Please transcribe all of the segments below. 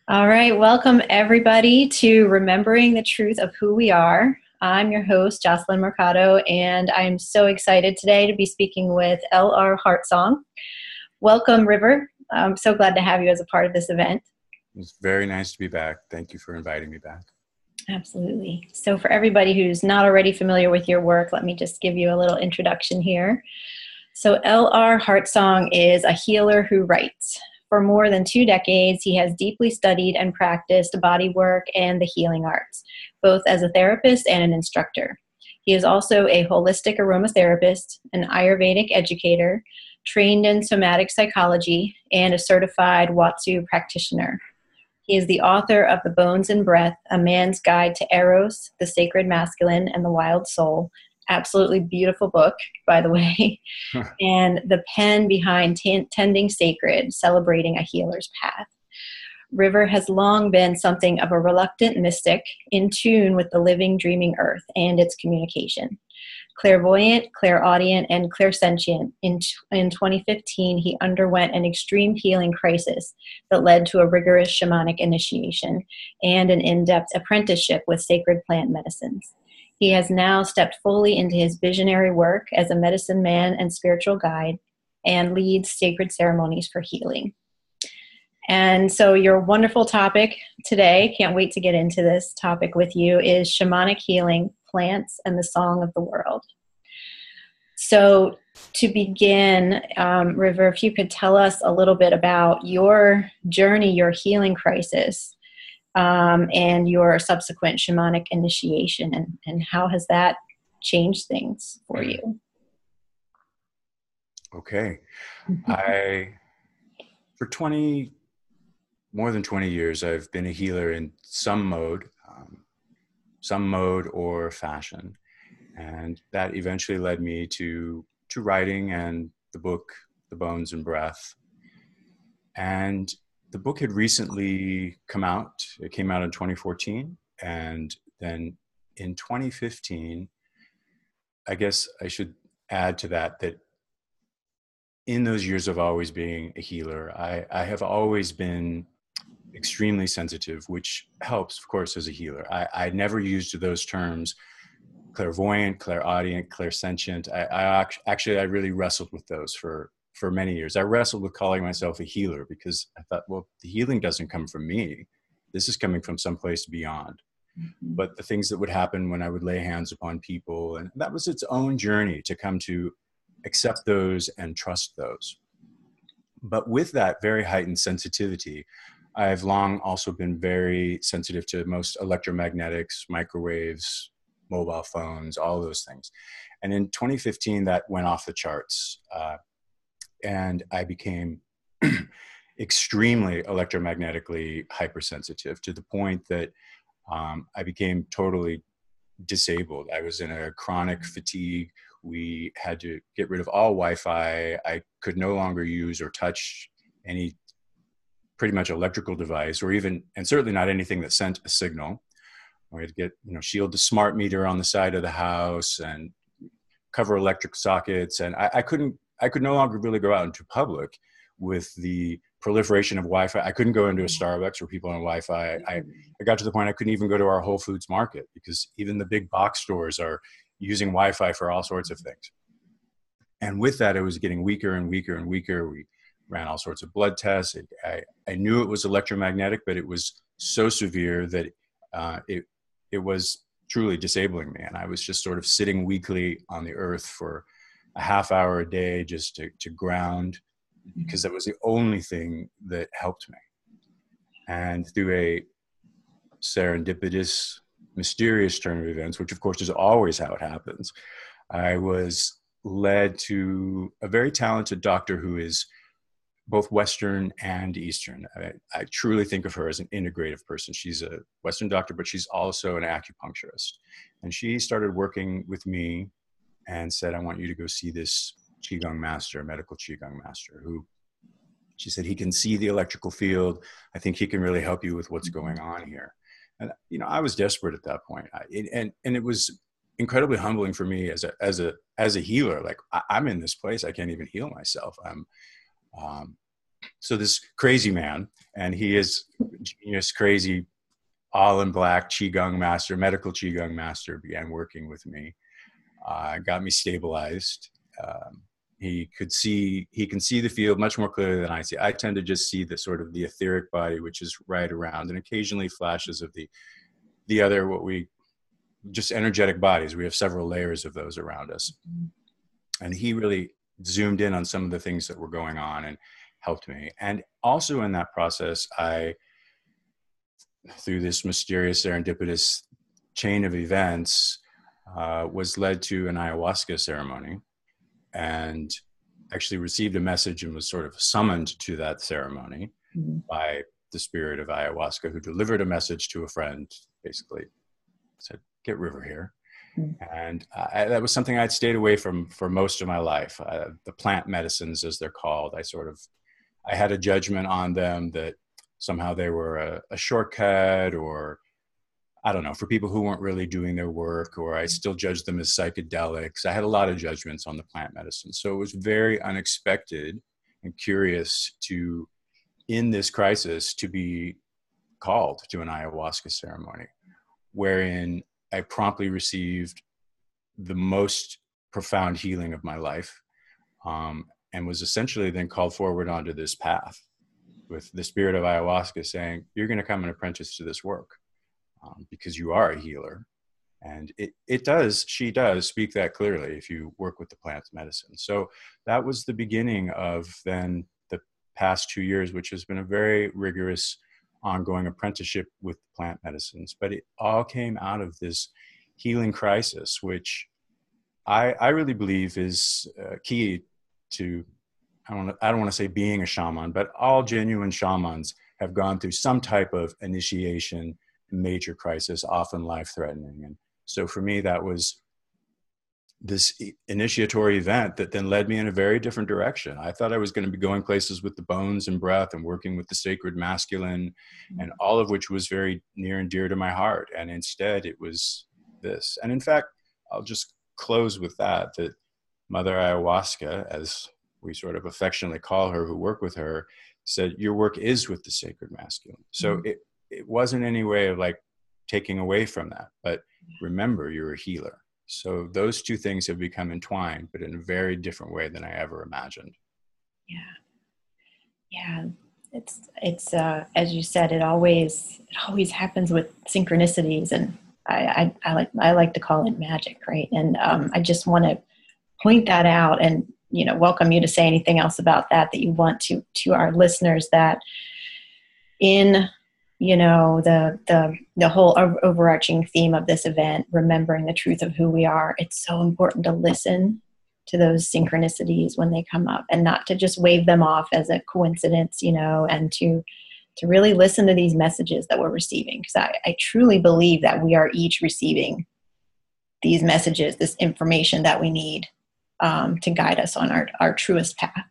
All right, welcome everybody to Remembering the Truth of Who We Are. I'm your host, Jocelyn Mercado, and I'm so excited today to be speaking with L.R. Heartsong. Welcome, River. I'm so glad to have you as a part of this event. It's very nice to be back. Thank you for inviting me back. Absolutely. So for everybody who's not already familiar with your work, let me just give you a little introduction here. So L.R. Heartsong is a healer who writes. For more than 2 decades, he has deeply studied and practiced body work and the healing arts, both as a therapist and an instructor. He is also a holistic aromatherapist, an Ayurvedic educator, trained in somatic psychology, and a certified Watsu practitioner. He is the author of The Bones and Breath, A Man's Guide to Eros, the Sacred Masculine, and the Wild Soul. Absolutely beautiful book, by the way. And the pen behind Tending Sacred, Celebrating a Healer's Path. River has long been something of a reluctant mystic, in tune with the living, dreaming earth and its communication. Clairvoyant, clairaudient, and clairsentient, in 2015, he underwent an extreme healing crisis that led to a rigorous shamanic initiation and an in-depth apprenticeship with sacred plant medicines. He has now stepped fully into his visionary work as a medicine man and spiritual guide and leads sacred ceremonies for healing. And so your wonderful topic today, can't wait to get into this topic with you, is shamanic healing, plants, and the song of the world. So to begin, River, if you could tell us a little bit about your journey, your healing crisis, and your subsequent shamanic initiation, and how has that changed things for you? Okay. For more than 20 years, I've been a healer in some mode or fashion. And that eventually led me to writing and the book, The Bones and Breath. And the book had recently come out. It came out in 2014. And then in 2015, I guess I should add to that in those years of always being a healer, I have always been extremely sensitive, which helps, of course, as a healer. I never used those terms, clairvoyant, clairaudient, clairsentient. I really wrestled with those for many years. I wrestled with calling myself a healer because I thought, well, the healing doesn't come from me. This is coming from someplace beyond. Mm-hmm. But the things that would happen when I would lay hands upon people, and that was its own journey to come to accept those and trust those. But with that very heightened sensitivity, I've long also been very sensitive to most electromagnetics, microwaves, mobile phones, all those things. And in 2015, that went off the charts. And I became extremely electromagnetically hypersensitive to the point that I became totally disabled. I was in a chronic fatigue. We had to get rid of all Wi-Fi. I could no longer use or touch any pretty much electrical device, or even, and certainly not anything that sent a signal. We had to get, shield the smart meter on the side of the house and cover electric sockets. And I could no longer really go out into public with the proliferation of Wi-Fi. I couldn't go into a Starbucks where people on Wi-Fi. I got to the point I couldn't even go to our Whole Foods market because even the big box stores are using Wi-Fi for all sorts of things. And with that, it was getting weaker and weaker and weaker. We ran all sorts of blood tests. I knew it was electromagnetic, but it was so severe that it was truly disabling me. And I was just sort of sitting weakly on the earth for a half hour a day just to ground, because that was the only thing that helped me. And through a serendipitous, mysterious turn of events, which of course is always how it happens, I was led to a very talented doctor who is both Western and Eastern. I truly think of her as an integrative person. She's a Western doctor, but she's also an acupuncturist. And she started working with me and said, I want you to go see this Qigong master, a medical Qigong master, who she said, he can see the electrical field. I think he can really help you with what's going on here. And, I was desperate at that point. And it was incredibly humbling for me as a healer. Like, I'm in this place, I can't even heal myself. So this crazy man, and he is genius, crazy, all in black Qigong master, medical Qigong master, began working with me, got me stabilized. Um, he can see the field much more clearly than I see. I tend to just see the sort of the etheric body, which is right around, and occasionally flashes of the other, what we just energetic bodies. We have several layers of those around us. And he really zoomed in on some of the things that were going on and helped me. And also in that process, I, through this mysterious serendipitous chain of events, was led to an ayahuasca ceremony and actually received a message and was sort of summoned to that ceremony by the spirit of ayahuasca, who delivered a message to a friend, basically said, "Get River here." And that was something I'd stayed away from for most of my life. The plant medicines, as they're called, I had a judgment on them that somehow they were a shortcut, or I don't know, for people who weren't really doing their work, or I still judged them as psychedelics. I had a lot of judgments on the plant medicine. So it was very unexpected and curious to, in this crisis, to be called to an ayahuasca ceremony, wherein I promptly received the most profound healing of my life, and was essentially then called forward onto this path with the spirit of ayahuasca saying, "You're going to come and apprentice to this work because you are a healer." And she does speak that clearly if you work with the plant medicine. So that was the beginning of then the past 2 years, which has been a very rigorous ongoing apprenticeship with plant medicines. But it all came out of this healing crisis, which I really believe is key to, I don't want to say being a shaman, but all genuine shamans have gone through some type of initiation, major crisis, often life-threatening. And so for me, that was this initiatory event that then led me in a very different direction. I thought I was going to be going places with the bones and breath and working with the sacred masculine, and all of which was very near and dear to my heart. And instead it was this. And in fact, I'll just close with that Mother Ayahuasca, as we sort of affectionately call her who work with her, said, "Your work is with the sacred masculine." So it wasn't any way of like taking away from that, but remember, you're a healer. So those two things have become entwined, but in a very different way than I ever imagined. Yeah. It's as you said, it always happens with synchronicities, and I like to call it magic, right? And I just want to point that out, and welcome you to say anything else about that you want to our listeners, that in the whole overarching theme of this event, remembering the truth of who we are, it's so important to listen to those synchronicities when they come up, and not to just wave them off as a coincidence, and to really listen to these messages that we're receiving. Because I truly believe that we are each receiving these messages, this information that we need to guide us on our truest path.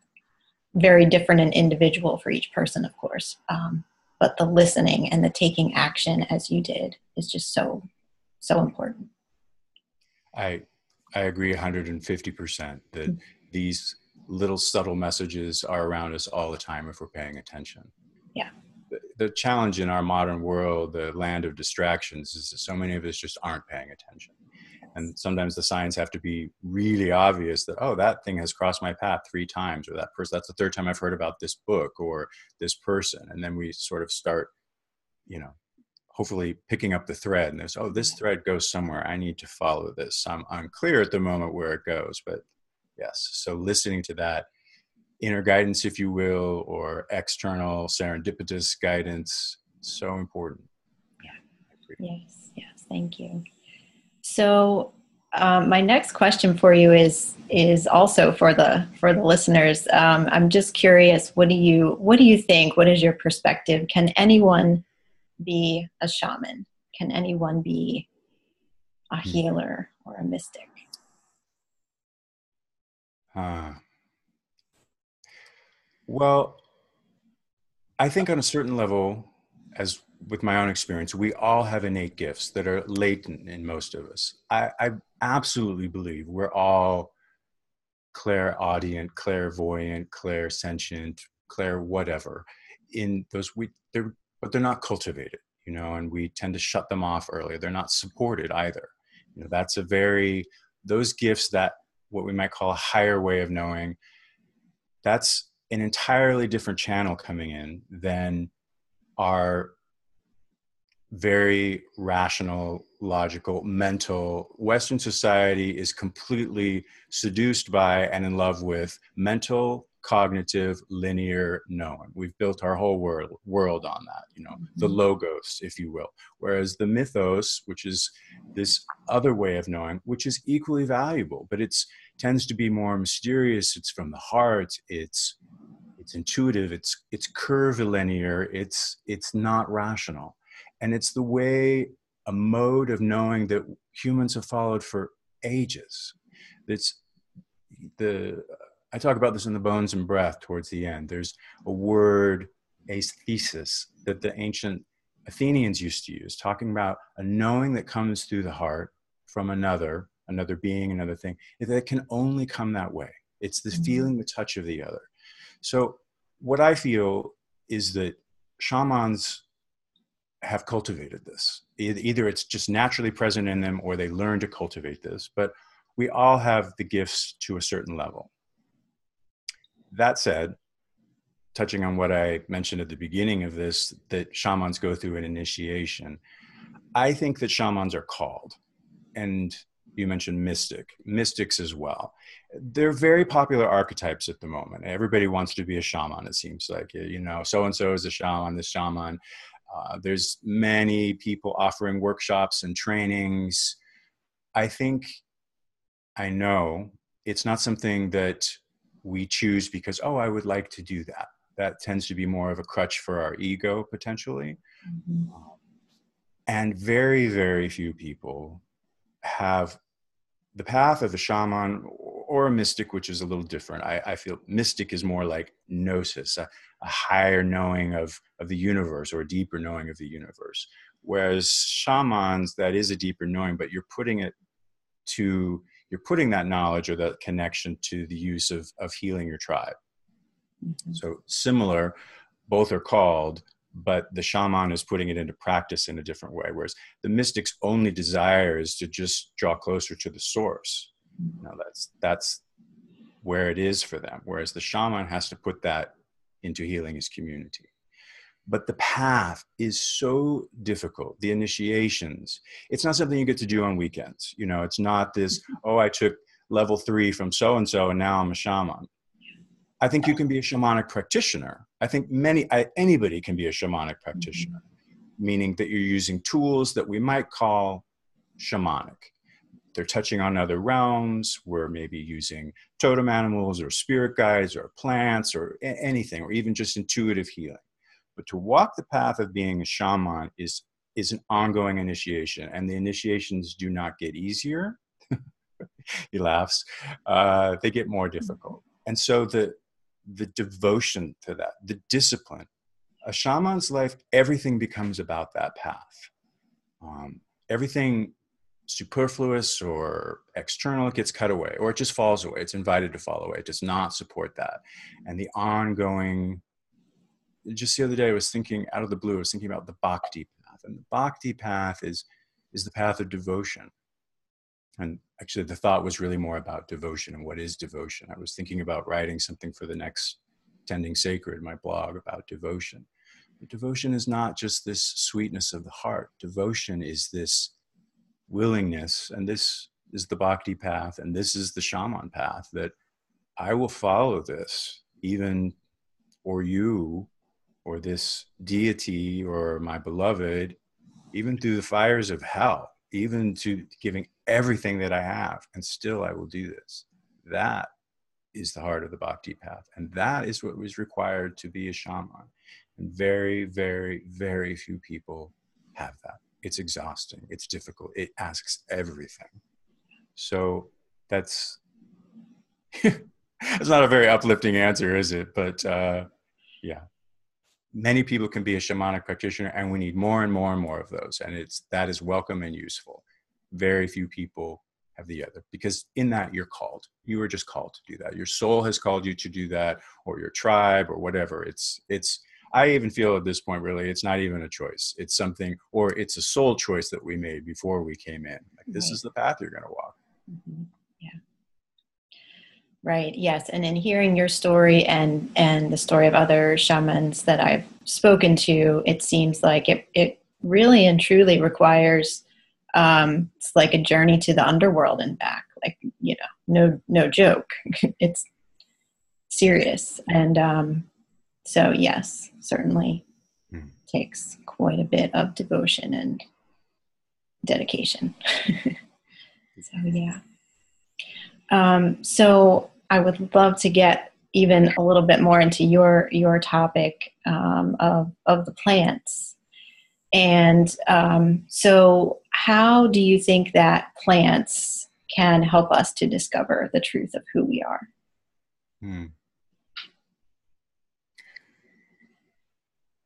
Very different and individual for each person, of course. But the listening and the taking action, as you did, is just so important. I agree 150% that these little subtle messages are around us all the time if we're paying attention. Yeah. The challenge in our modern world, the land of distractions, is that so many of us just aren't paying attention. And sometimes the signs have to be really obvious that, oh, that thing has crossed my path 3 times, or that's the 3rd time I've heard about this book or this person. And then we sort of start, hopefully picking up the thread, and there's, oh, this thread goes somewhere. I need to follow this. I'm unclear at the moment where it goes, but yes. So listening to that inner guidance, if you will, or external serendipitous guidance, so important. Yeah. Yes. Thank you. So my next question for you is also for the listeners. I'm just curious, what do you think? What is your perspective? Can anyone be a shaman? Can anyone be a healer or a mystic? Well, I think on a certain level, as with my own experience, we all have innate gifts that are latent in most of us. I absolutely believe we're all clairaudient, clairvoyant, clairsentient, Claire, whatever. In those, but they're not cultivated, you know, and we tend to shut them off earlier. They're not supported either. You know, that's those gifts, that what we might call a higher way of knowing, that's an entirely different channel coming in than our very rational, logical, mental. Western society is completely seduced by and in love with mental, cognitive, linear knowing. We've built our whole world on that, you know, the logos, if you will. Whereas the mythos, which is this other way of knowing, which is equally valuable, but tends to be more mysterious. It's from the heart. It's intuitive. It's curvilinear. It's not rational. And it's the way, a mode of knowing that humans have followed for ages. I talk about this in The Bones and Breath towards the end. There's a word, aesthesis, that the ancient Athenians used to use, talking about a knowing that comes through the heart from another being, another thing, that can only come that way. It's the feeling, the touch of the other. So what I feel is that shamans have cultivated this. Either it's just naturally present in them or they learn to cultivate this, but we all have the gifts to a certain level. That said, touching on what I mentioned at the beginning of this, that shamans go through an initiation, I think that shamans are called. And you mentioned mystics as well. They're very popular archetypes at the moment. Everybody wants to be a shaman, it seems like. You know, so-and-so is a shaman, this shaman. There's many people offering workshops and trainings. I know it's not something that we choose because, oh, I would like to do that. That tends to be more of a crutch for our ego, potentially. And very, very few people have the path of a shaman or a mystic, which is a little different. I feel mystic is more like gnosis, a higher knowing of the universe, or a deeper knowing of the universe. Whereas shamans, that is a deeper knowing, but you're putting that knowledge or that connection to the use of healing your tribe. So similar, both are called, but the shaman is putting it into practice in a different way. Whereas the mystic's only desire is to just draw closer to the source. Now that's where it is for them. Whereas the shaman has to put that into healing his community. But the path is so difficult. The initiations, it's not something you get to do on weekends. You know, it's not this, oh, I took level 3 from so-and-so and now I'm a shaman. I think you can be a shamanic practitioner. I think anybody can be a shamanic practitioner, meaning that you're using tools that we might call shamanic. They're touching on other realms. We're maybe using totem animals or spirit guides or plants or anything, or even just intuitive healing. But to walk the path of being a shaman is an ongoing initiation, and the initiations do not get easier. He laughs. They get more difficult. And so the devotion to that, the discipline, a shaman's life, everything becomes about that path. Everything superfluous or external gets cut away, or it just falls away. It's invited to fall away. It does not support that. And the ongoing, just the other day I was thinking out of the blue, I was thinking about the bhakti path. And the bhakti path is the path of devotion. And actually the thought was really more about devotion and what is devotion. I was thinking about writing something for the next Tending Sacred, my blog, about devotion. But devotion is not just this sweetness of the heart. Devotion is this willingness, and this is the bhakti path, and this is the shaman path, that I will follow this, even, or you, or this deity, or my beloved, even through the fires of hell, even to giving everything that I have, and still I will do this. That is the heart of the bhakti path. And that is what was required to be a shaman. And very, very, very few people have that. It's exhausting. It's difficult. It asks everything. So that's, it's not a very uplifting answer, is it? But yeah, many people can be a shamanic practitioner, and we need more and more and more of those. And that is welcome and useful. Very few people have the other, because in that you're called. You are just called to do that. Your soul has called you to do that, or your tribe, or whatever. I even feel at this point, really, it's not even a choice. It's something, or it's a soul choice that we made before we came in. Like, this is the path you're going to walk. Mm-hmm. Yeah. Right. Yes. And in hearing your story and the story of other shamans that I've spoken to, it seems like it really and truly requires, it's like a journey to the underworld and back. Like, no joke. It's serious. And so, yes, certainly takes quite a bit of devotion and dedication. So, yeah. So I would love to get even a little bit more into your topic of the plants. And so how do you think that plants can help us to discover the truth of who we are?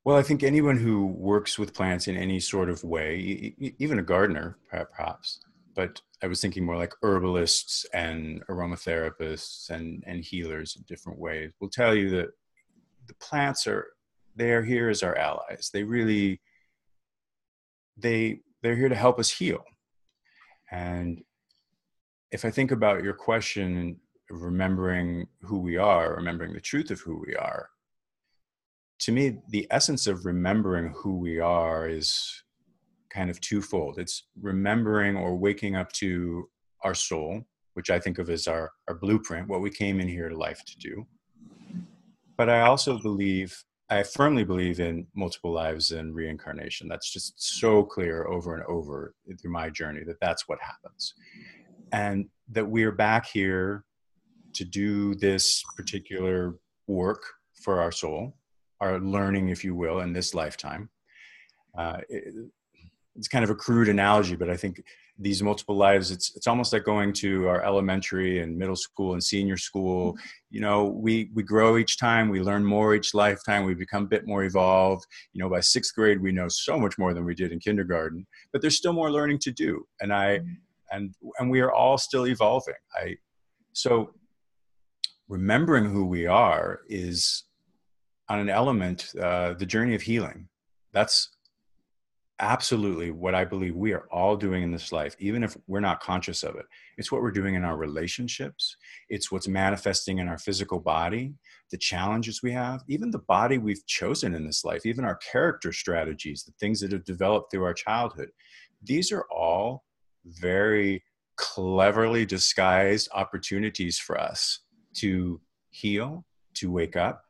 Well, I think anyone who works with plants in any sort of way, even a gardener, perhaps, but I was thinking more like herbalists and aromatherapists and healers in different ways, will tell you that the plants they are here as our allies. They really, they're here to help us heal. And if I think about your question, remembering who we are, remembering the truth of who we are, to me, the essence of remembering who we are is kind of twofold. It's remembering or waking up to our soul, which I think of as our blueprint, what we came in here to life to do. But I firmly believe in multiple lives and reincarnation. That's just so clear over and over through my journey, that that's what happens. And that we're back here to do this particular work for our soul, our learning, if you will, in this lifetime. It's kind of a crude analogy, but I think these multiple lives, it's almost like going to our elementary and middle school and senior school. We grow each time, we learn more each lifetime, we become a bit more evolved. By sixth grade, we know so much more than we did in kindergarten, but there's still more learning to do. And we are all still evolving. So remembering who we are is on an element, the journey of healing. That's absolutely what I believe we are all doing in this life, even if we're not conscious of it. It's what we're doing in our relationships. It's what's manifesting in our physical body, the challenges we have, even the body we've chosen in this life, even our character strategies, the things that have developed through our childhood. These are all very cleverly disguised opportunities for us to heal, to wake up,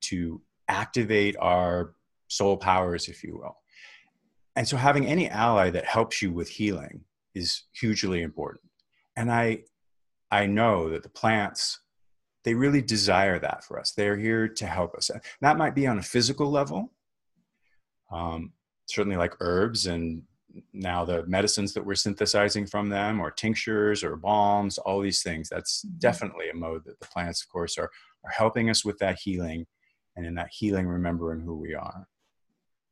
to activate our soul powers, if you will. And so having any ally that helps you with healing is hugely important. And I know that the plants, they really desire that for us. They're here to help us. That might be on a physical level, certainly like herbs and now the medicines that we're synthesizing from them, or tinctures or balms, all these things. That's definitely a mode that the plants, of course, are helping us with that healing, and in that healing, remembering who we are.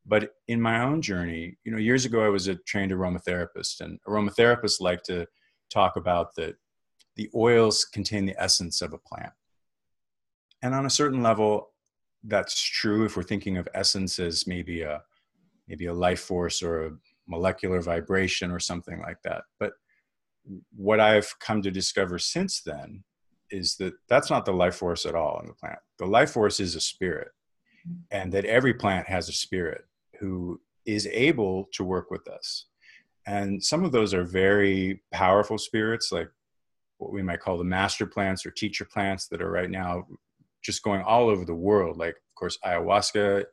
But in my own journey, years ago, I was a trained aromatherapist, and aromatherapists like to talk about that the oils contain the essence of a plant. And on a certain level, that's true if we're thinking of essence as maybe a life force or a molecular vibration or something like that. But what I've come to discover since then is that that's not the life force at all in the plant. The life force is a spirit, and that every plant has a spirit who is able to work with us. And some of those are very powerful spirits, like what we might call the master plants or teacher plants, that are right now just going all over the world, like, of course, ayahuasca,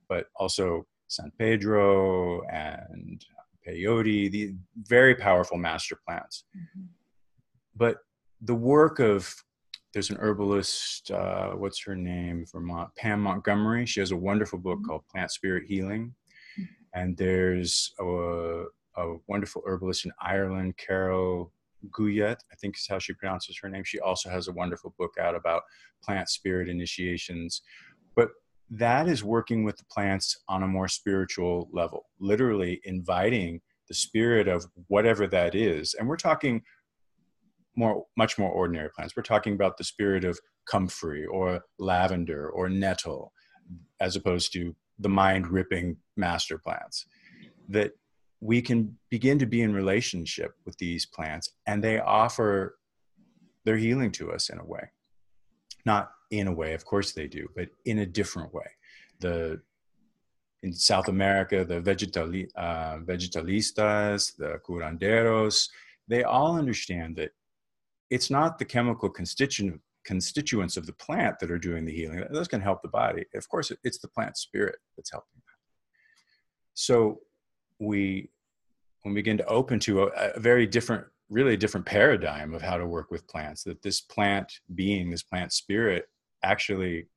but also San Pedro and peyote, the very powerful master plants. But the work of, there's an herbalist, what's her name, Vermont, Pam Montgomery. She has a wonderful book called Plant Spirit Healing. And there's a wonderful herbalist in Ireland, Carol Guyet, I think is how she pronounces her name. She also has a wonderful book out about plant spirit initiations. But that is working with the plants on a more spiritual level, literally inviting the spirit of whatever that is. And we're talking much more ordinary plants. We're talking about the spirit of comfrey or lavender or nettle, as opposed to the mind-ripping master plants. That we can begin to be in relationship with these plants, and they offer their healing to us in a way. Not in a way, of course they do, but in a different way. In South America, the vegetalistas, the curanderos, they all understand that it's not the chemical constituents of the plant that are doing the healing. Those can help the body. Of course, it's the plant spirit that's helping. So when we begin to open to a very different, really different paradigm of how to work with plants, that this plant being, this plant spirit actually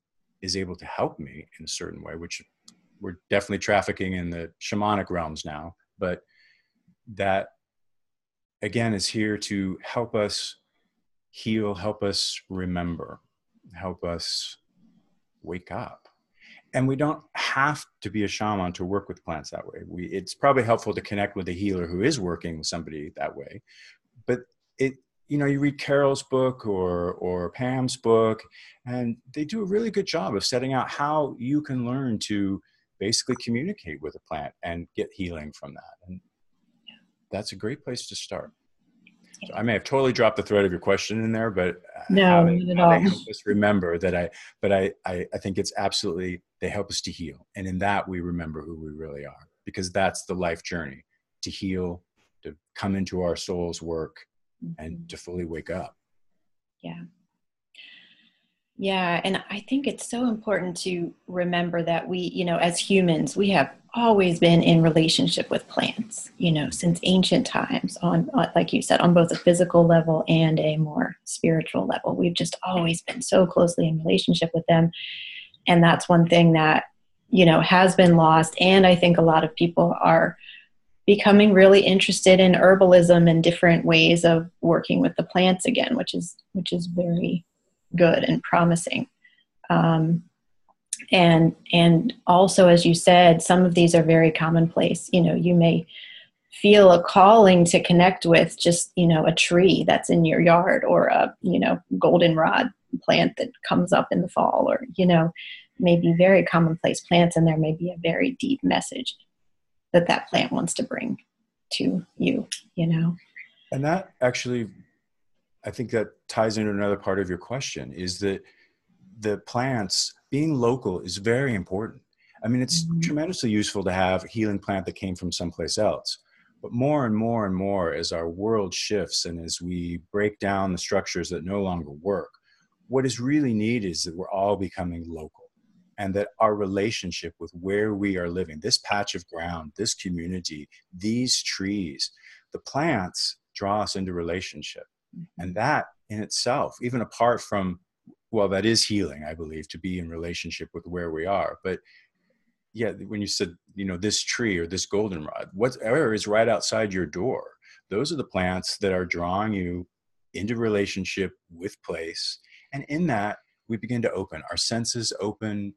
is able to help me in a certain way, which we're definitely trafficking in the shamanic realms now, but that again is here to help us heal, help us remember, help us wake up. And we don't have to be a shaman to work with plants that way. It's probably helpful to connect with a healer who is working with somebody that way. But you read Carol's book or Pam's book, and they do a really good job of setting out how you can learn to basically communicate with a plant and get healing from that. And that's a great place to start. So I may have totally dropped the thread of your question in there, but no, how not at all. they help us remember that I think it's absolutely, they help us to heal. And in that we remember who we really are, because that's the life journey, to heal, to come into our soul's work, and to fully wake up. Yeah. Yeah. And I think it's so important to remember that we, as humans, we have always been in relationship with plants, since ancient times, on, like you said, on both a physical level and a more spiritual level. We've just always been so closely in relationship with them. And that's one thing that, has been lost. And I think a lot of people are becoming really interested in herbalism and different ways of working with the plants again, which is very good and promising. And also, as you said, some of these are very commonplace. You may feel a calling to connect with just, a tree that's in your yard, or a, goldenrod plant that comes up in the fall, or, maybe very commonplace plants, and there may be a very deep message that plant wants to bring to you, And that actually, I think that ties into another part of your question, is that the plants being local is very important. I mean, it's tremendously useful to have a healing plant that came from someplace else. But more and more and more, as our world shifts and as we break down the structures that no longer work, what is really needed is that we're all becoming local, and that our relationship with where we are living, this patch of ground, this community, these trees, the plants draw us into relationship. And that in itself, even apart from, well, that is healing, I believe, to be in relationship with where we are. But yeah, when you said, this tree or this goldenrod, whatever is right outside your door, those are the plants that are drawing you into relationship with place. And in that, we begin to open, our senses open,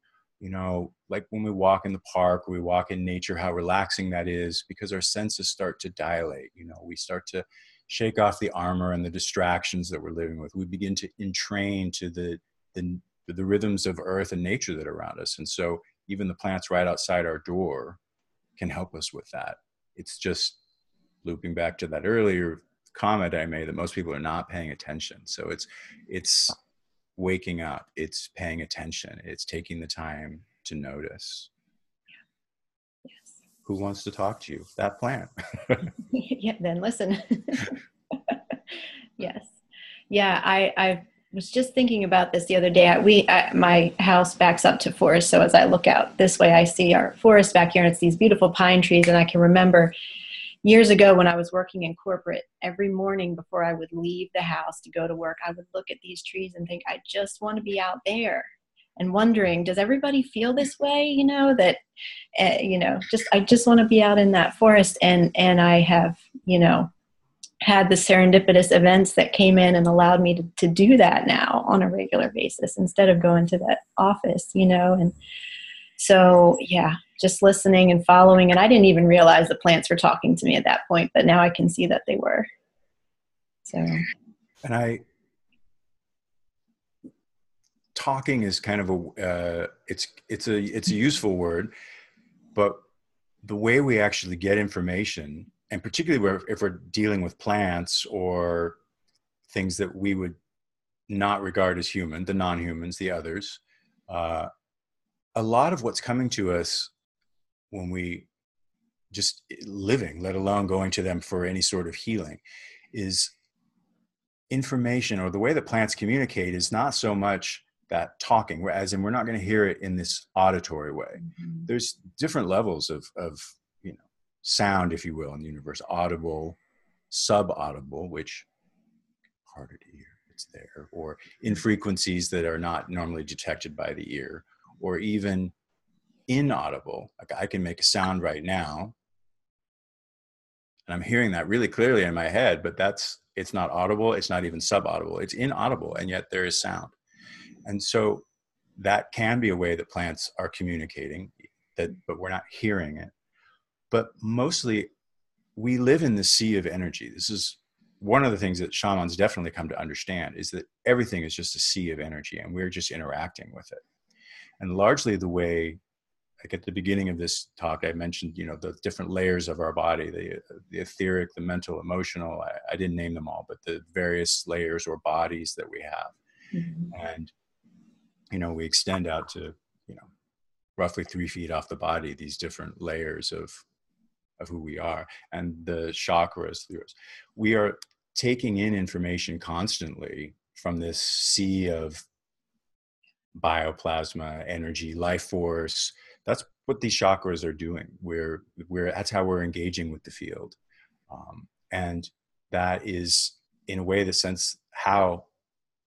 like when we walk in the park, we walk in nature, how relaxing that is, because our senses start to dilate. We start to shake off the armor and the distractions that we're living with. We begin to entrain to the rhythms of earth and nature that are around us. And so even the plants right outside our door can help us with that. It's just looping back to that earlier comment I made, that most people are not paying attention. So it's waking up, it's paying attention, it's taking the time to notice. Yes. Who wants to talk to you? That plant. Yeah, then listen. Yes. Yeah, I was just thinking about this the other day. My house backs up to forest, so as I look out this way, I see our forest back here, and it's these beautiful pine trees. And I can remember years ago when I was working in corporate, every morning before I would leave the house to go to work, I would look at these trees and think, I just want to be out there, and wondering, does everybody feel this way? I just want to be out in that forest. And I have, had the serendipitous events that came in and allowed me to do that now on a regular basis, instead of going to that office, and so, yeah, just listening and following. And I didn't even realize the plants were talking to me at that point, but now I can see that they were. So, And talking is kind of it's a useful word, but the way we actually get information, and particularly if we're dealing with plants or things that we would not regard as human, the non-humans, the others, a lot of what's coming to us when we just living, let alone going to them for any sort of healing, is information, or the way that plants communicate is not so much that talking, as in we're not going to hear it in this auditory way. Mm-hmm. There's different levels of sound, if you will, in the universe: audible, subaudible, which harder to hear, it's there, or in frequencies that are not normally detected by the ear, or even inaudible. Like I can make a sound right now and I'm hearing that really clearly in my head, but it's not audible. It's not even subaudible. It's inaudible, and yet there is sound. And so that can be a way that plants are communicating, but we're not hearing it. But mostly we live in the sea of energy. This is one of the things that shamans definitely come to understand, is that everything is just a sea of energy and we're just interacting with it. And largely the way, like at the beginning of this talk, I mentioned, the different layers of our body, the etheric, the mental, emotional, I didn't name them all, but the various layers or bodies that we have. Mm-hmm. And, we extend out to, roughly 3 feet off the body, these different layers of who we are. And the chakras, we are taking in information constantly from this sea of bioplasma, energy, life force. That's what these chakras are doing. That's how we're engaging with the field. And that is, in a way, the sense how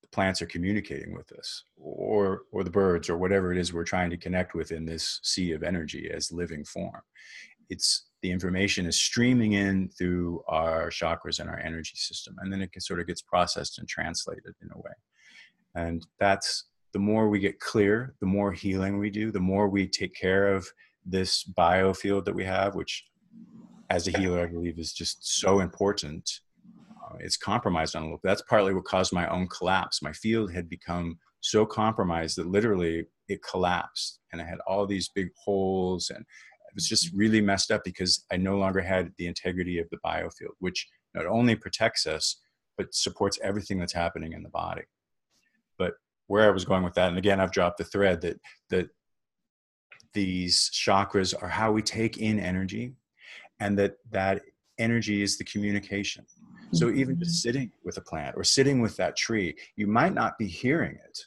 the plants are communicating with us, or the birds, or whatever it is we're trying to connect with in this sea of energy as living form. The information is streaming in through our chakras and our energy system, and then it sort of gets processed and translated in a way. And that's, the more we get clear, the more healing we do, the more we take care of this biofield that we have, which as a healer, I believe is just so important. It's compromised on a little. That's partly what caused my own collapse. My field had become so compromised that literally it collapsed, and I had all these big holes, and it was just really messed up because I no longer had the integrity of the biofield, which not only protects us, but supports everything that's happening in the body. But where I was going with that, and again, I've dropped the thread, that these chakras are how we take in energy, and that energy is the communication. So even just sitting with a plant or sitting with that tree, you might not be hearing it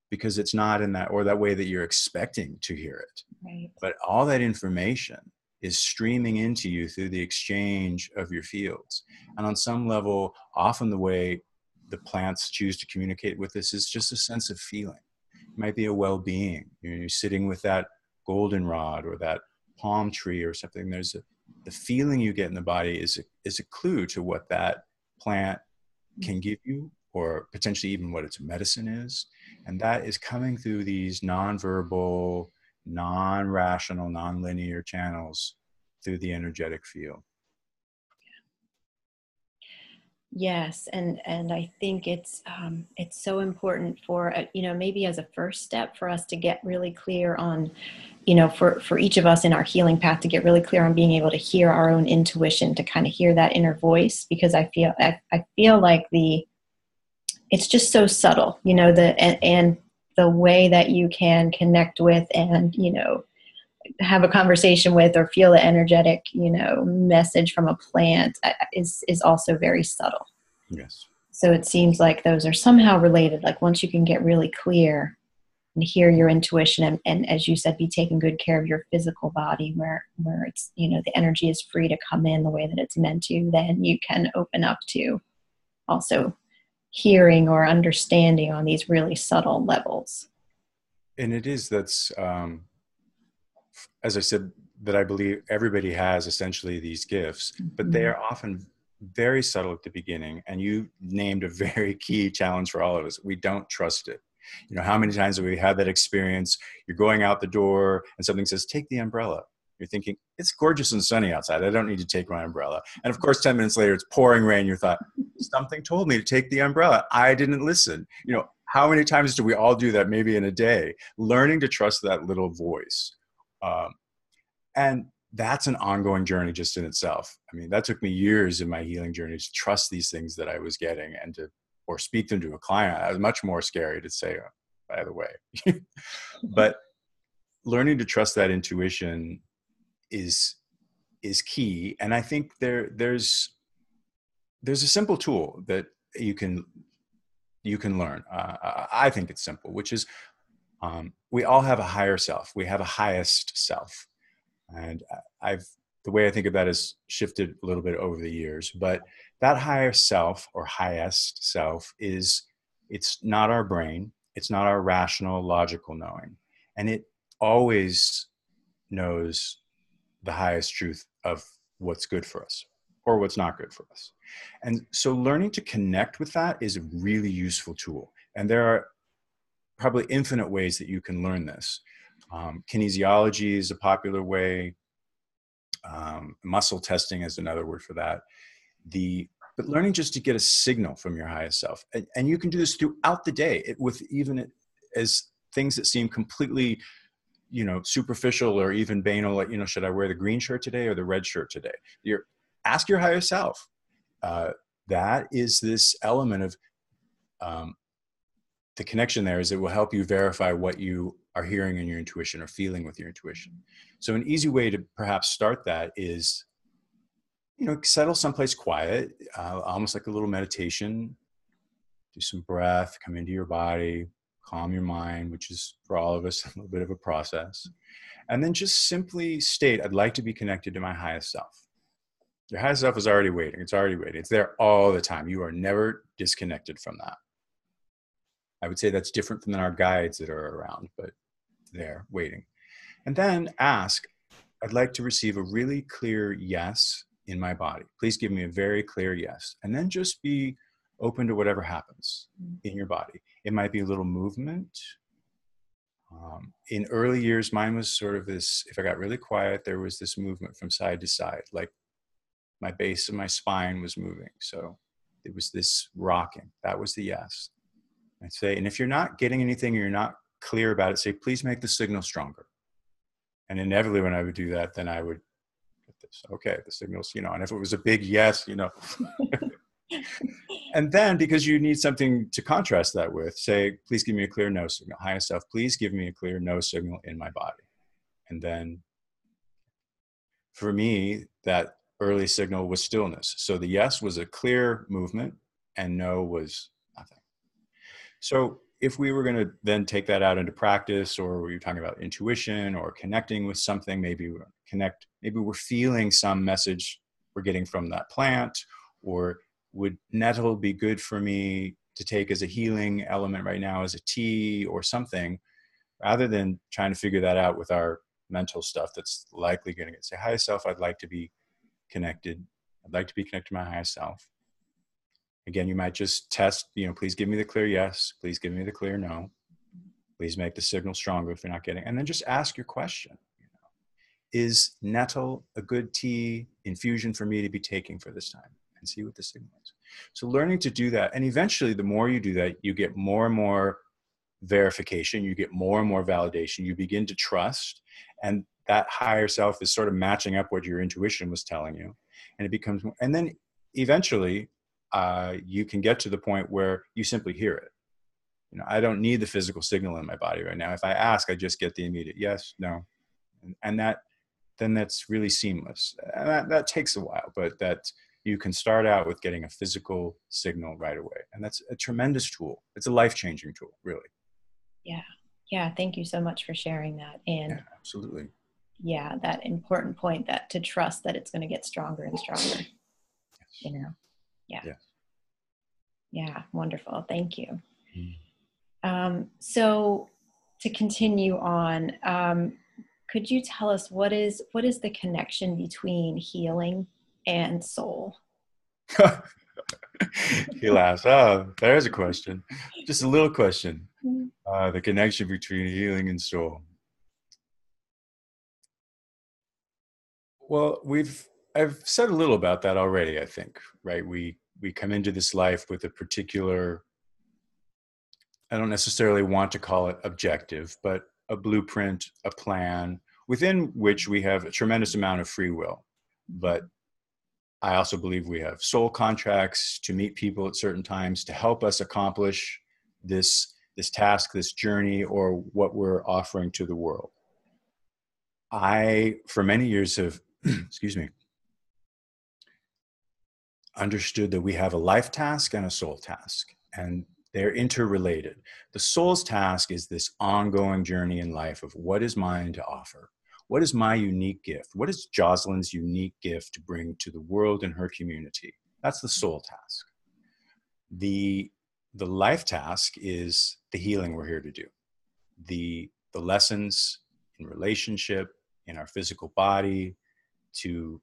because it's not in that, or that way that you're expecting to hear it. Right. But all that information is streaming into you through the exchange of your fields. And on some level, often the way the plants choose to communicate with us is just a sense of feeling. It might be a well-being. You're sitting with that goldenrod or that palm tree or something. The feeling you get in the body is a clue to what that plant can give you, or potentially even what its medicine is. And that is coming through these non-verbal, non-rational, non-linear channels through the energetic field. Yes, and I think it's so important for maybe as a first step for us to get really clear on, for each of us in our healing path, to get really clear on being able to hear our own intuition, to kind of hear that inner voice, because I feel like it's just so subtle, and the way that you can connect with and have a conversation with or feel the energetic, message from a plant is also very subtle. Yes. So it seems like those are somehow related. Like once you can get really clear and hear your intuition and as you said, be taking good care of your physical body where it's, the energy is free to come in the way that it's meant to, then you can open up to also hearing or understanding on these really subtle levels. And that's as I said, that I believe everybody has essentially these gifts, but they are often very subtle at the beginning. And you named a very key challenge for all of us. We don't trust it. How many times have we had that experience? You're going out the door and something says, take the umbrella. You're thinking, it's gorgeous and sunny outside. I don't need to take my umbrella. And of course, 10 minutes later, it's pouring rain. You thought, Something told me to take the umbrella. I didn't listen. How many times do we all do that, maybe in a day? Learning to trust that little voice. And that's an ongoing journey just in itself. I mean, that took me years in my healing journey to trust these things that I was getting and or speak them to a client. I was much more scary to say, oh, by the way. But learning to trust that intuition is key. And I think there's a simple tool that you can learn. I think it's simple, which is we all have a higher self. We have a highest self. And the way I think of that has shifted a little bit over the years, but that higher self or highest self it's not our brain. It's not our rational, logical knowing. And it always knows the highest truth of what's good for us or what's not good for us. And so learning to connect with that is a really useful tool. And there are probably infinite ways that you can learn this. Kinesiology is a popular way. Muscle testing is another word for that. But learning just to get a signal from your highest self. And you can do this throughout the day with even as things that seem completely, superficial or even banal, like, should I wear the green shirt today or the red shirt today? Ask your higher self. That is this element of the connection there is it will help you verify what you are hearing in your intuition or feeling with your intuition. So an easy way to perhaps start that is, settle someplace quiet, almost like a little meditation. Do some breath, come into your body, calm your mind, which is for all of us a little bit of a process. And then just simply state, I'd like to be connected to my highest self. Your highest self is already waiting. It's already waiting. It's there all the time. You are never disconnected from that. I would say that's different than our guides that are around, but they're waiting. And then ask, I'd like to receive a really clear yes in my body. Please give me a very clear yes. And then just be open to whatever happens in your body. It might be a little movement. In early years, mine was sort of this, if I got really quiet, there was this movement from side to side, like my base of my spine was moving. So it was this rocking. That was the yes. I'd say, and if you're not getting anything or you're not clear about it, say, please make the signal stronger. And inevitably when I would do that, then I would get this. Okay, the signal's, and if it was a big yes, And then because you need something to contrast that with, say, please give me a clear no signal. Highest self, please give me a clear no signal in my body. And then for me, that early signal was stillness. So the yes was a clear movement and no was nothing. So if we were going to then take that out into practice, or we were talking about intuition or connecting with something, maybe we're feeling some message we're getting from that plant, or would nettle be good for me to take as a healing element right now as a tea or something, rather than trying to figure that out with our mental stuff that's likely going to say, highest self, I'd like to be connected. I'd like to be connected to my highest self. Again, you might just test, please give me the clear yes. Please give me the clear no. Please make the signal stronger if you're not getting, and then just ask your question. Is nettle a good tea infusion for me to be taking for this time? And see what the signal is. So learning to do that. And eventually the more you do that, you get more and more verification. You get more and more validation. You begin to trust. And that higher self is sort of matching up what your intuition was telling you. And it becomes more, and then eventually, you can get to the point where you simply hear it. I don't need the physical signal in my body right now. If I ask, I just get the immediate yes, no. And then that's really seamless. And that takes a while, but that you can start out with getting a physical signal right away. And that's a tremendous tool. It's a life-changing tool, really. Yeah. Yeah. Thank you so much for sharing that. And yeah, absolutely. Yeah, that important point, that to trust that it's going to get stronger and stronger. Yes. Yeah. Yes. Yeah, wonderful. Thank you. So to continue on, could you tell us what is the connection between healing and soul? He laughs. Oh, there's a question. Just a little question. The connection between healing and soul. Well, I've said a little about that already, I think, right? we come into this life with a particular, I don't necessarily want to call it objective, but a blueprint, a plan within which we have a tremendous amount of free will. But I also believe we have soul contracts to meet people at certain times to help us accomplish this task, this journey, or what we're offering to the world. I, for many years, have, excuse me, understood that we have a life task and a soul task, and they're interrelated. The soul's task is this ongoing journey in life of what is mine to offer? What is my unique gift? What is Jocelyn's unique gift to bring to the world and her community? That's the soul task. The life task is the healing we're here to do. The lessons in relationship, in our physical body, to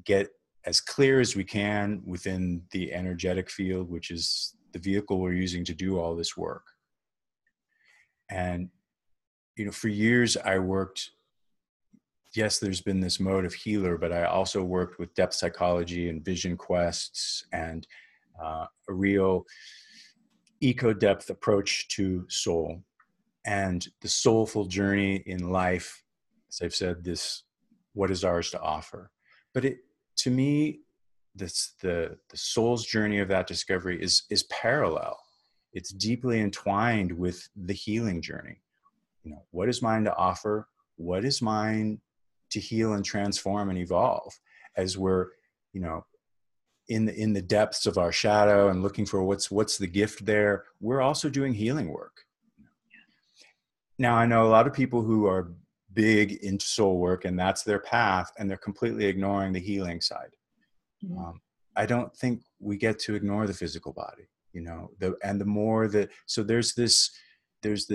get as clear as we can within the energetic field, which is the vehicle we're using to do all this work. And, you know, for years I worked, yes, there's been this mode of healer, but I also worked with depth psychology and vision quests and a real eco-depth approach to soul. And the soulful journey in life, as I've said, this, what is ours to offer? But it, to me, this, the soul's journey of that discovery is parallel. It's deeply entwined with the healing journey. You know, what is mine to offer? What is mine to heal and transform and evolve as we're, you know, in the depths of our shadow and looking for what's the gift there. We're also doing healing work. Now, I know a lot of people who are big into soul work and that's their path, and they're completely ignoring the healing side. I don't think we get to ignore the physical body, you know, the more that, so there's this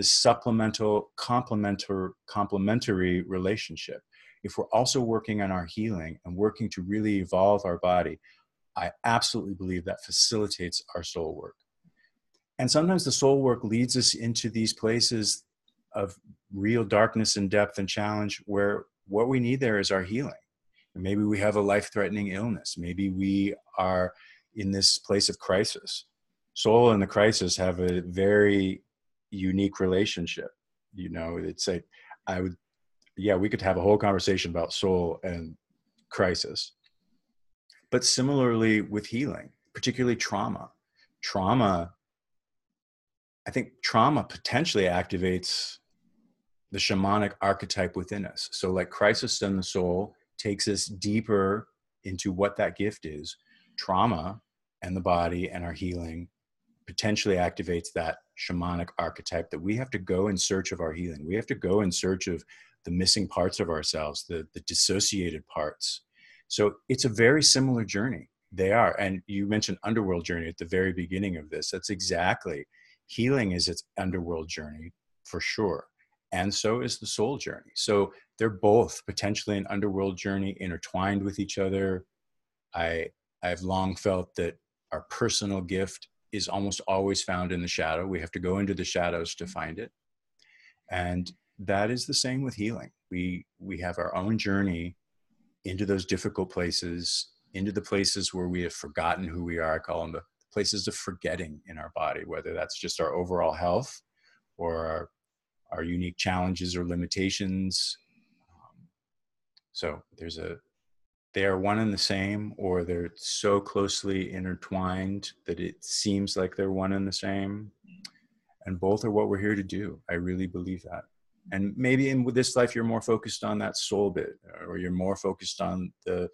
supplemental, complementary relationship. If we're also working on our healing and working to really evolve our body, I absolutely believe that facilitates our soul work. And sometimes the soul work leads us into these places of real darkness and depth and challenge where what we need there is our healing. Maybe we have a life-threatening illness. Maybe we are in this place of crisis. Soul and the crisis have a very unique relationship. You know, it's like, we could have a whole conversation about soul and crisis. But similarly with healing, particularly trauma. I think trauma potentially activates the shamanic archetype within us. So like crisis and the soul takes us deeper into what that gift is. Trauma and the body and our healing potentially activates that shamanic archetype that we have to go in search of our healing. We have to go in search of the missing parts of ourselves, the dissociated parts. So it's a very similar journey. They are. And you mentioned underworld journey at the very beginning of this. That's exactly. Healing is its underworld journey for sure. And so is the soul journey. So they're both potentially an underworld journey intertwined with each other. I've long felt that our personal gift is almost always found in the shadow. We have to go into the shadows to find it. And that is the same with healing. We have our own journey into those difficult places, into the places where we have forgotten who we are. I call them the places of forgetting in our body, whether that's just our overall health or our unique challenges or limitations. So they are one and the same, or they're so closely intertwined that it seems like they're one and the same. And both are what we're here to do. I really believe that. And maybe in this life, you're more focused on that soul bit, or you're more focused on the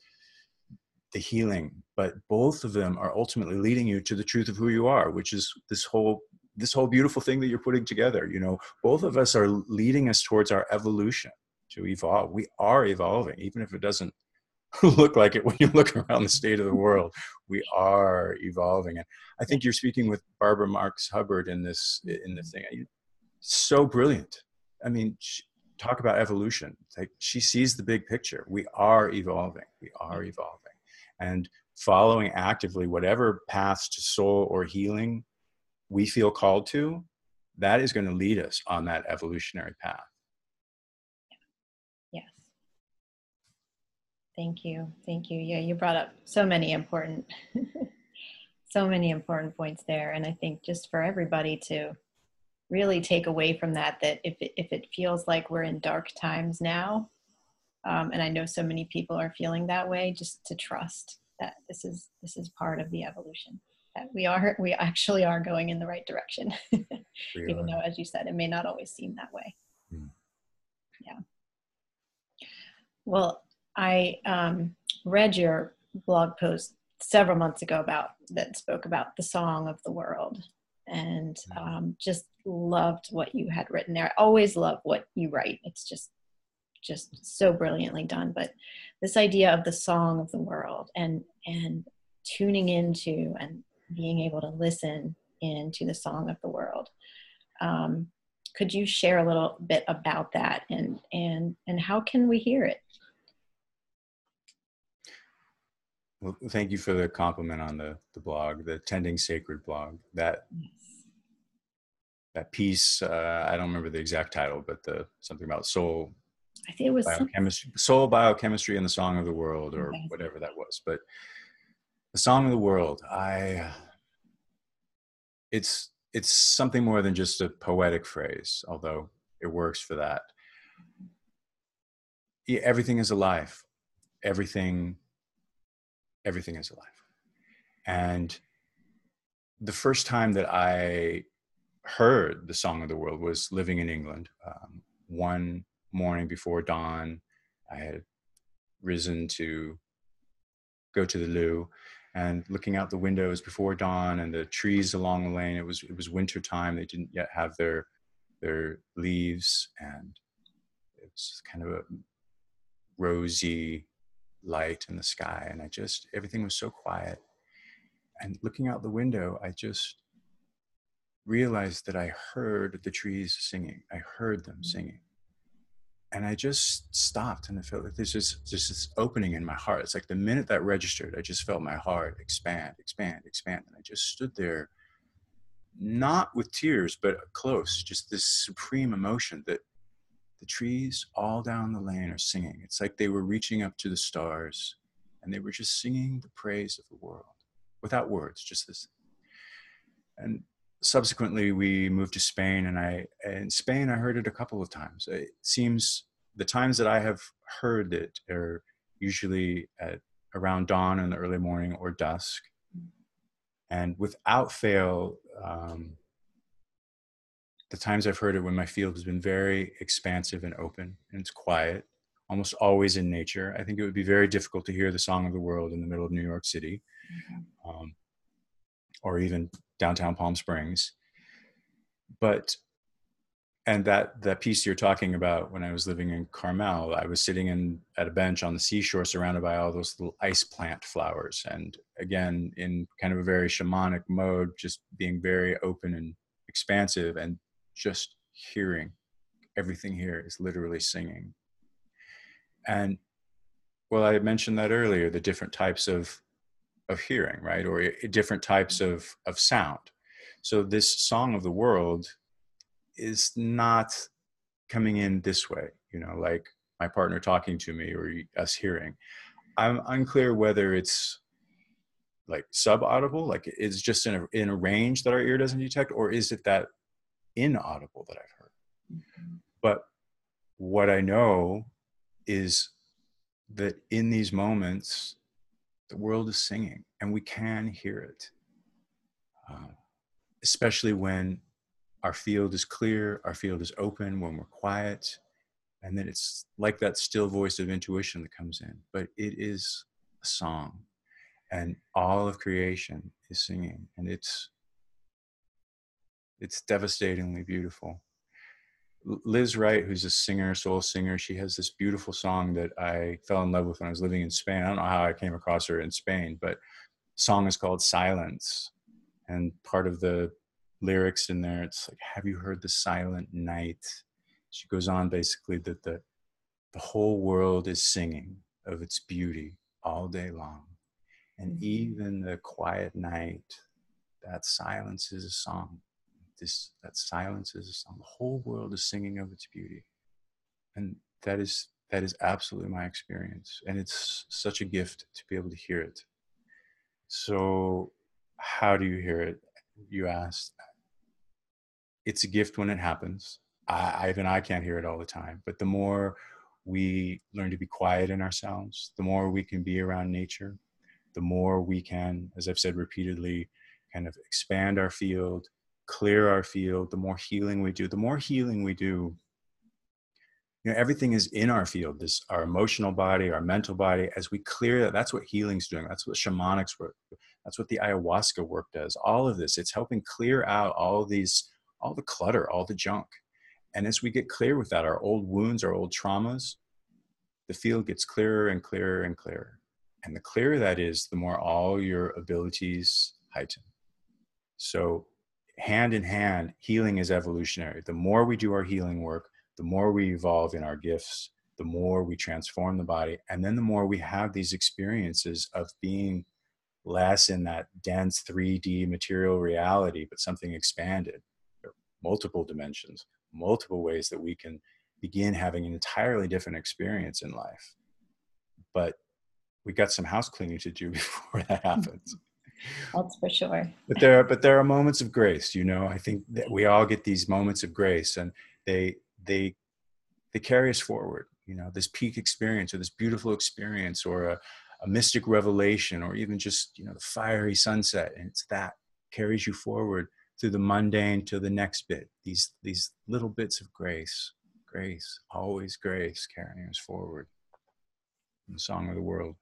healing, but both of them are ultimately leading you to the truth of who you are, which is this whole beautiful thing that you're putting together. You know, both of us are leading us towards our evolution, to evolve. We are evolving, even if it doesn't look like it when you look around the state of the world. We are evolving. And I think you're speaking with Barbara Marx Hubbard in this thing. So brilliant. I mean, talk about evolution. It's like she sees the big picture. We are evolving. We are evolving. And following actively whatever paths to soul or healing we feel called to, that is going to lead us on that evolutionary path. Yes. Thank you. Thank you. Yeah, you brought up so many important So many important points there. And I think just for everybody to really take away from that, that if it feels like we're in dark times now, and I know so many people are feeling that way, just to trust that this is part of the evolution, that we actually are going in the right direction, We even are. though, as you said, it may not always seem that way. Mm. Yeah. Well, I read your blog post several months ago that spoke about the song of the world, and just loved what you had written there. I always love what you write. It's just so brilliantly done. But this idea of the song of the world, and tuning into and being able to listen into the song of the world. Could you share a little bit about that, and how can we hear it? Well, thank you for the compliment on the blog, the Tending Sacred blog. That Yes. that piece, I don't remember the exact title, but the something about I think it was soul biochemistry and the song of the world, or okay. whatever that was. But the song of the world, it's something more than just a poetic phrase, although it works for that. Yeah, everything is alive. Everything is alive. And the first time that I heard the song of the world was living in England. One morning before dawn, I had risen to go to the loo, and looking out the windows before dawn and the trees along the lane, it was winter time. They didn't yet have their leaves, and it was kind of a rosy light in the sky, and everything was so quiet. And looking out the window, I just realized that I heard the trees singing. I heard them singing. And I just stopped, and I felt like there's just this opening in my heart. It's like the minute that registered, I just felt my heart expand, expand, expand. And I just stood there, not with tears, but close, just this supreme emotion that the trees all down the lane are singing. It's like they were reaching up to the stars, and they were just singing the praise of the world without words, just this. And subsequently we moved to Spain, and in Spain I heard it a couple of times. It seems the times that I have heard it are usually at around dawn in the early morning or dusk. And without fail, the times I've heard it when my field has been very expansive and open, and it's quiet, almost always in nature. I think it would be very difficult to hear the song of the world in the middle of New York City, or even downtown Palm Springs. But and that piece you're talking about, when I was living in Carmel, I was sitting at a bench on the seashore surrounded by all those little ice plant flowers. And again, in kind of a very shamanic mode, just being very open and expansive, and just hearing everything here is literally singing. And well, I mentioned that earlier, the different types of hearing, right? Or different types of sound. So this song of the world is not coming in this way, like my partner talking to me or us hearing. I'm unclear whether it's like subaudible, like it's just in a range that our ear doesn't detect, or is it that inaudible that I've heard. But what I know is that in these moments, the world is singing, and we can hear it, especially when our field is clear, our field is open, when we're quiet. And then it's like that still voice of intuition that comes in. But it is a song, and all of creation is singing, and it's devastatingly beautiful. Liz Wright, who's a singer, soul singer, she has this beautiful song that I fell in love with when I was living in Spain. I don't know how I came across her in Spain, but the song is called Silence. And part of the lyrics in there, it's like, have you heard the silent night? She goes on basically that the whole world is singing of its beauty all day long. And even the quiet night, that silence is a song. That silence is a song. The whole world is singing of its beauty. And that is absolutely my experience. And it's such a gift to be able to hear it. So How do you hear it? You asked. It's a gift when it happens. Even I can't hear it all the time, but the more we learn to be quiet in ourselves, the more we can be around nature, the more we can, as I've said repeatedly, kind of expand our field, clear our field. The more healing we do, everything is in our field, our emotional body, our mental body. As we clear that, that's what healing's doing. That's what shamanics work. That's what the ayahuasca work does. All of this, it's helping clear out all the clutter, all the junk. And as we get clear with that, our old wounds, our old traumas, the field gets clearer and clearer and clearer. And the clearer that is, the more all your abilities heighten. So hand in hand, healing is evolutionary. The more we do our healing work, the more we evolve in our gifts, the more we transform the body. And then the more we have these experiences of being less in that dense 3D material reality, but something expanded, multiple dimensions, multiple ways that we can begin having an entirely different experience in life. But we got some house cleaning to do before that happens. That's for sure. But there are moments of grace, I think that we all get these moments of grace, and they carry us forward, this peak experience or this beautiful experience or a mystic revelation, or even just, the fiery sunset. And it's that carries you forward through the mundane to the next bit, these little bits of grace, always grace carrying us forward. The song of the world.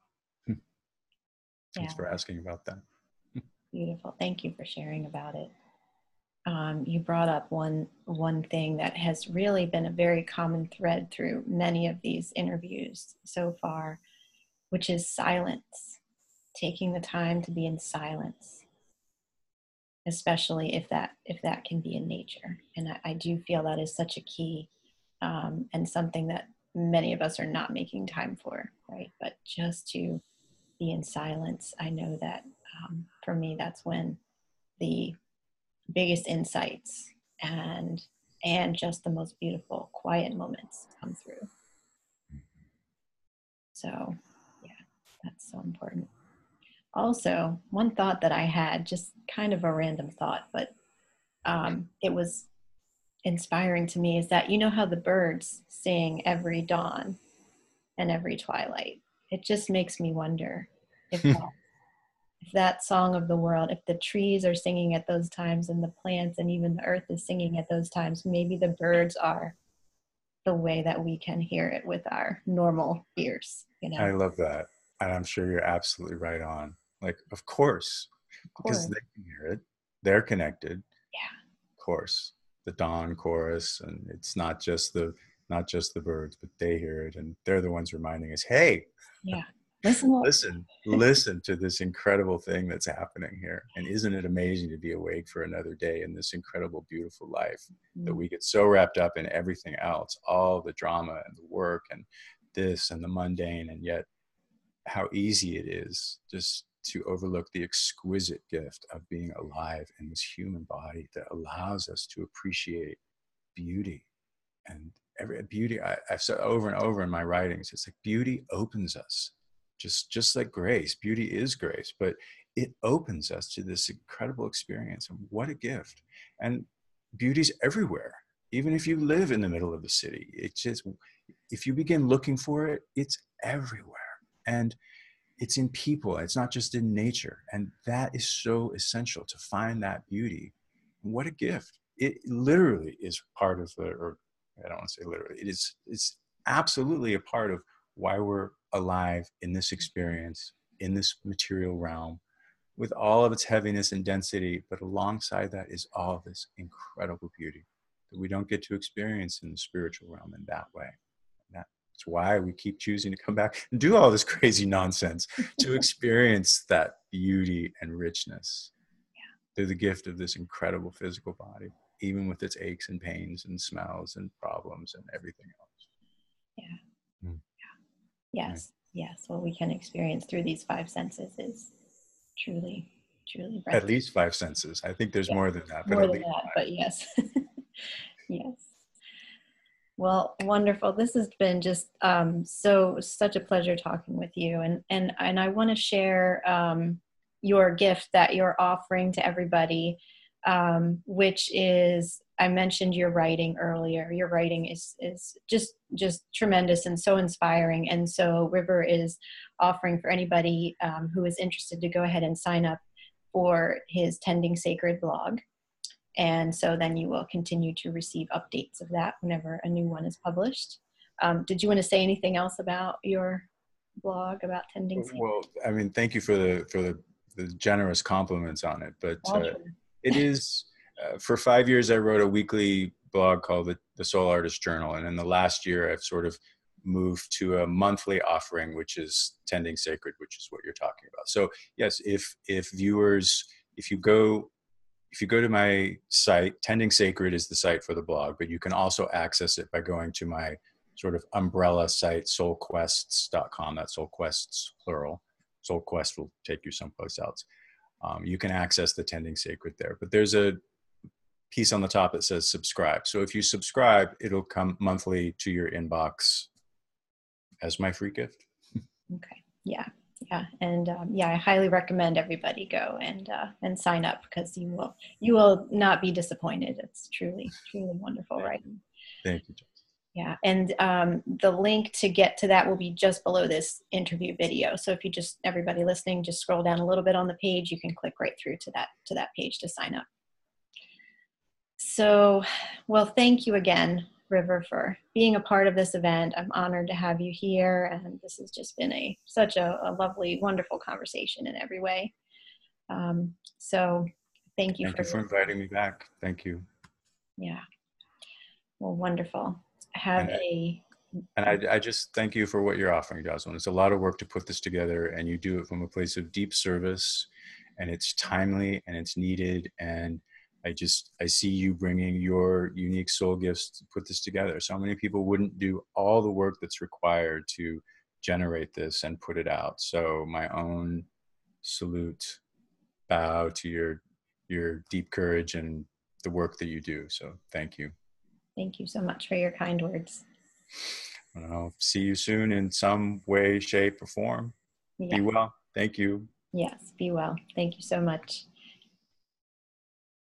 Thanks for asking about that. Beautiful. Thank you for sharing about it. You brought up one thing that has really been a very common thread through many of these interviews so far, which is silence. Taking the time to be in silence, especially if that can be in nature. And I do feel that is such a key, and something that many of us are not making time for, right? But just to be in silence, I know that for me, that's when the biggest insights and just the most beautiful quiet moments come through. So yeah, that's so important. Also, one thought that I had, just kind of a random thought, but it was inspiring to me, is that how the birds sing every dawn and every twilight. It just makes me wonder if that song of the world, if the trees are singing at those times and the plants and even the earth is singing at those times, maybe the birds are the way that we can hear it with our normal ears. I love that. And I'm sure you're absolutely right on. Like, of course, because they can hear it. They're connected. Yeah. Of course. The dawn chorus, and it's not just the birds, but they hear it, and they're the ones reminding us, hey, yeah, listen to this incredible thing that's happening here. And isn't it amazing to be awake for another day in this incredible, beautiful life that we get so wrapped up in everything else, all the drama and the work and this and the mundane, and yet how easy it is just to overlook the exquisite gift of being alive in this human body that allows us to appreciate beauty. And every beauty, I've said over and over in my writings, it's like beauty opens us, just like grace. Beauty is grace, but it opens us to this incredible experience. And what a gift. And beauty's everywhere. Even if you live in the middle of the city, it's just, if you begin looking for it, it's everywhere. And it's in people. It's not just in nature. And that is so essential, to find that beauty. What a gift. It literally is part of or I don't want to say literally, it's absolutely a part of why we're alive in this experience, in this material realm, with all of its heaviness and density. But alongside that is all this incredible beauty that we don't get to experience in the spiritual realm in that way. And that's why we keep choosing to come back and do all this crazy nonsense to experience that beauty and richness through the gift of this incredible physical body, even with its aches and pains and smells and problems and everything else. Yeah. Mm. Yes. Yes. What we can experience through these five senses is truly at least five senses. I think there's more than that, but more at than least that, five. but yes. Yes. Well, wonderful. This has been just such a pleasure talking with you, and I want to share your gift that you're offering to everybody, which is, I mentioned your writing earlier. Your writing is just tremendous and so inspiring. And so River is offering for anybody who is interested to go ahead and sign up for his Tending Sacred blog. And so then you will continue to receive updates of that whenever a new one is published. Did you want to say anything else about your blog, about Tending Sacred? Well, I mean, thank you for the generous compliments on it, but it is, for 5 years, I wrote a weekly blog called the Soul Artist Journal. And in the last year, I've sort of moved to a monthly offering, which is Tending Sacred, which is what you're talking about. So yes, if viewers, if you go to my site, Tending Sacred is the site for the blog, but you can also access it by going to my sort of umbrella site, soulquests.com. That's soulquests, plural. Soulquest will take you someplace else. You can access the Tending Sacred there, but there's a piece on the top that says subscribe. So if you subscribe, it'll come monthly to your inbox as my free gift. Okay. Yeah. Yeah. And I highly recommend everybody go and sign up, because you will not be disappointed. It's truly, truly wonderful writing. Thank you, Jess. Yeah. And the link to get to that will be just below this interview video. So if you everybody listening, just scroll down a little bit on the page, you can click right through to that page to sign up. So, well, thank you again, River, for being a part of this event. I'm honored to have you here, and this has just been such a lovely, wonderful conversation in every way. So thank you. Thank you for inviting me back. Thank you. Yeah. Well, wonderful. I just thank you for what you're offering, Jocelyn. It's a lot of work to put this together, and you do it from a place of deep service, and it's timely and it's needed. And I see you bringing your unique soul gifts to put this together. So many people wouldn't do all the work that's required to generate this and put it out. So my own salute, bow to your deep courage and the work that you do. So thank you. Thank you so much for your kind words. I'll see you soon in some way, shape, or form. Yeah. Be well. Thank you. Yes, be well. Thank you so much.